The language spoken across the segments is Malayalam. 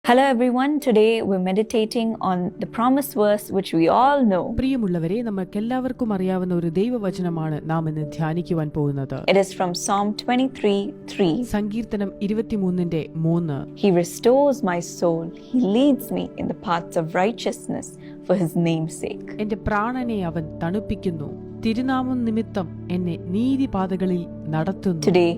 Hello everyone, today we're meditating on the promise verse which we all know. പ്രിയമുള്ളവരെ, നമുക്കെല്ലാവർക്കും അറിയാവുന്ന ഒരു ദൈവവചനമാണ് നാം ഇന്ന് ധ്യാനിക്കുവാൻ പോകുന്നത്. It is from Psalm 23:3. സങ്കീർത്തനം 23:3. He restores my soul. He leads me in the paths of righteousness for his name's sake. എന്റെ പ്രാണനെ അവൻ തണുപ്പിക്കുന്നു, തിരുനാമം നിമിത്തം എന്നെ നീതിപാതകളിൽ നടത്തുന്നു. Today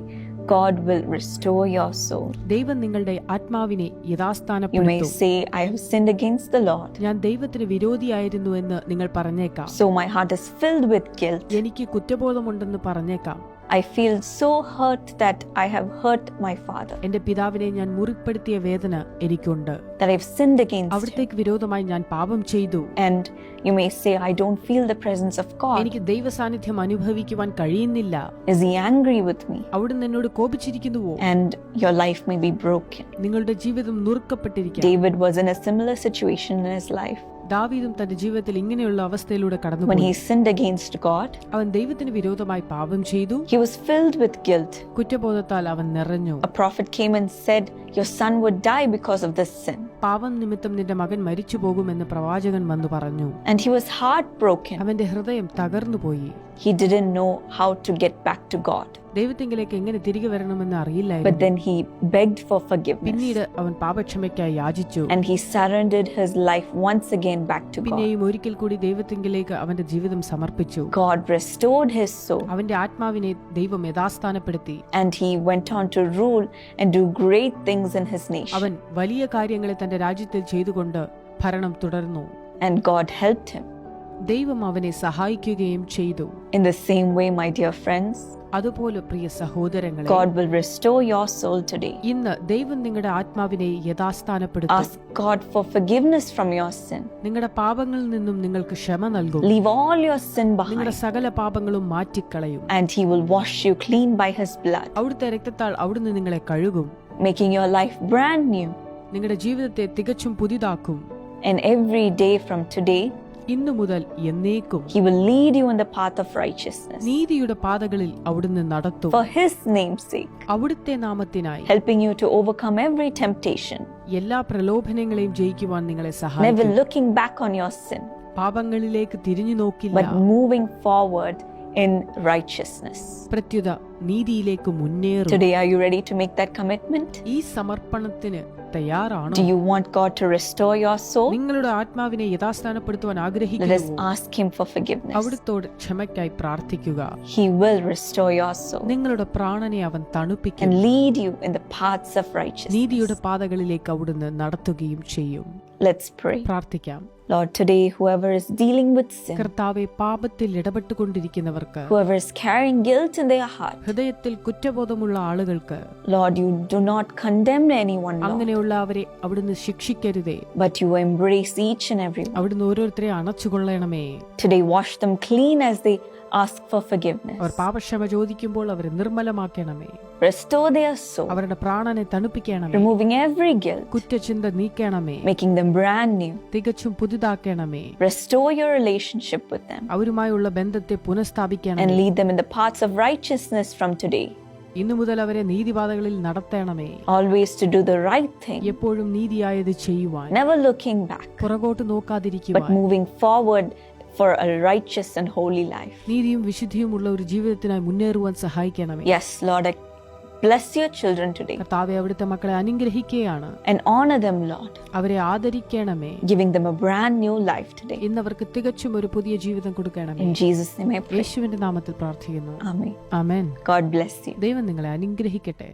God will restore your soul. ദൈവം നിങ്ങളുടെ ആത്മാവിനെ You may യഥാസ്ഥാനപ്പെടുത്തും. say, I have sinned against the Lord, ഞാൻ ദൈവത്തിന് വിരോധിയായിരുന്നു എന്ന് നിങ്ങൾ പറഞ്ഞേക്കാം. so my heart is filled with guilt. എനിക്ക് കുറ്റബോധമുണ്ടെന്ന് പറഞ്ഞേക്കാം. I feel so hurt that I have hurt my father, എന്റെ പിതാവിനെ ഞാൻ മുറിപ്പെടുത്തിയ വേദന എനിക്കുണ്ട്. that I've sinned against him. അവിടത്തേക്ക് വിരോധമായി ഞാൻ പാപം ചെയ്തു. And you may say, I don't feel the presence of God. എനിക്ക് ദൈവസാന്നിധ്യം അനുഭവിക്കുവാൻ കഴിയുന്നില്ല. Is he angry with me? അവിടുന്ന് എന്നോട് കോപിച്ചിരിക്കുന്നുവോ? And your life may be broken. നിങ്ങളുടെ ജീവിതം നുറുക്കപ്പെട്ടിരിക്കാം. David was in a similar situation in his life. ദാവീദും തന്റെ ജീവിതത്തിൽ ഇങ്ങനെയുള്ള അവസ്ഥയിലൂടെ When കടന്നുപോയി. he sinned against God, അവൻ ദൈവത്തിന് വിരോധമായി പാപം ചെയ്തു. he was filled with guilt. കുറ്റബോധത്താൽ അവൻ നിറഞ്ഞു. A prophet came and said, your son would die because of this sin. പാപം നിമിത്തം നിന്റെ മകൻ മരിച്ചു പോകുമെന്ന് പ്രവാചകൻ വന്നു പറഞ്ഞു. And he was heartbroken. അവന്റെ ഹൃദയം തകർന്നുപോയി. He didn't know how to get back to God. ദൈവത്തിങ്കിലേക്ക് എങ്ങനെ തിരികെ വരണമെന്ന് But അറിയില്ലായിരുന്നു. then he begged for forgiveness. പിന്നീട് അവൻ പാപക്ഷമയ്ക്കായി യാചിച്ചു. And he surrendered his life once again back to God. പിന്നെയും ഒരിക്കൽ കൂടി ദൈവത്തിങ്കിലേക്ക് അവന്റെ ജീവിതം സമർപ്പിച്ചു. God restored his soul. അവന്റെ ആത്മാവിനെ ദൈവം യഥാസ്ഥാനപ്പെടുത്തി. And he went on to rule and do great things in his nation. അവൻ വലിയ കാര്യങ്ങളെ തന്റെ രാജ്യത്തിൽ ചെയ്തുകൊണ്ട് ഭരണം തുടർന്നു. And God helped him. ദൈവം അവനെ സഹായിക്കുകയും ചെയ്തു. In the same way, my dear friends, അതുപോലെ പ്രിയ സഹോദരങ്ങളെ, God will restore your soul today. ഇന്ന് ദൈവം നിങ്ങളുടെ ആത്മാവിനെ യഥാസ്ഥാനപ്പെടുത്തും. Ask God for forgiveness from your sin. നിങ്ങളുടെ പാപങ്ങളിൽ നിന്നും നിങ്ങൾക്ക് ക്ഷമ നൽകും. Leave all your sin നിങ്ങളുടെ behind. സകല പാപങ്ങളും മാറ്റിക്കളയും. And he will wash you clean by his blood, അവിടുത്തെ രക്തത്താൽ അവിടുന്ന് നിങ്ങളെ കഴുകും. making your life brand new. നിങ്ങളുടെ ജീവിതത്തെ തികച്ചും പുതിയതാക്കും. And every day from today, ഇന്നു മുതൽ എന്നേക്കും he will lead you in the path of righteousness നീതിയുടെ പാതകളിൽ അവിടുന്ന് നടത്തും. for his name's sake, അവിടുത്തെ നാമത്തിനായി helping you to overcome every temptation, എല്ലാ പ്രലോഭനങ്ങളെയും ജയിക്കുവാൻ നിങ്ങളെ never സഹായിക്കും. looking back on your sin, പാപങ്ങളിലേക്ക് തിരിഞ്ഞു നോക്കില്ല, but moving forward in righteousness. പ്രത്യുത നീതിയിലേക്ക് മുന്നേറും. Today, are you ready to make that commitment? ഈ സമർപ്പണത്തിന് തയ്യാറാണോ? Do you want God to restore your soul? നിങ്ങളുടെ ആത്മാവിനെ യഥാസ്ഥാനപ്പെടുത്തുവാൻ Let us ആഗ്രഹിക്കുന്നു. ask him for forgiveness. അവിടുത്തോട് ക്ഷമയ്ക്കായി പ്രാർത്ഥിക്കുക. He will restore your soul നിങ്ങളുടെ പ്രാണനെ അവൻ തണുപ്പിക്കും. and lead you in the paths of righteousness. നീതിയുടെ പാതകളിലേക്ക് അവിടുന്ന് നടത്തുകയും ചെയ്യും. Let's pray. പ്രാർത്ഥിക്കാം. Lord, today, whoever is dealing with sin, കർത്താവെ, പാപത്തിൽ ഇടപെട്ടുകൊണ്ടിരിക്കുന്നവർക്ക്, whoever is carrying guilt in their heart, ഹൃദയത്തിൽ കുറ്റബോധമുള്ള ആളുകൾക്ക്, Lord, you do not condemn anyone, Lord, അങ്ങനെയുള്ള അവരെ അവിടുന്ന് ശിക്ഷിക്കരുതേ. but you embrace each and every one. അവിടുന്ന് ഓരോരുത്തരെ അണച്ചുകൊള്ളണമേ. Today, wash them clean as they ask for forgiveness. അവർ പാപക്ഷമ ചോദിക്കുമ്പോൾ അവരെ നിർമ്മലമാക്കണമേ. Restore their soul, അവരുടെ പ്രാണനെ തണുപ്പിക്കണമേ. removing every guilt, കുറ്റചിന്ത നീക്കണമേ. making them brand new. തികച്ചും പുതുതാക്കണമേ. Restore your relationship with them അവരുമായുള്ള ബന്ധത്തെ and പുനഃസ്ഥാപിക്കണമേ. lead them in the paths of righteousness from today. ഇന്നു മുതൽ അവരെ നീതിപാതകളിൽ നടത്തണമേ. Always to do the right thing, എപ്പോഴും നീതിയായത് ചെയ്യുവാൻ, never looking back, പുറകോട്ട് but നോക്കാതിരിക്കുവാൻ, moving forward for a righteous and holy life. നീതിയും വിശുദ്ധിയുമുള്ള ഒരു ജീവിതത്തിനായി മുന്നേറുവാൻ സഹായിക്കണമേ. Yes, Lord, I bless your children today കർത്താവെ, അവിടുത്തെ മക്കളെ അനുഗ്രഹിക്കുകയാണ്. and honor them, Lord, അവരെ ആദരിക്കണമേ. giving them a brand new life today. ഇന്ന് അവർക്ക് തികച്ചും ഒരു പുതിയ ജീവിതം കൊടുക്കണമേ. In Jesus' name I pray. യേശുവിന്റെ നാമത്തിൽ പ്രാർത്ഥിക്കുന്നു. Amen. Amen. God bless you. ദൈവം നിങ്ങളെ അനുഗ്രഹിക്കട്ടെ.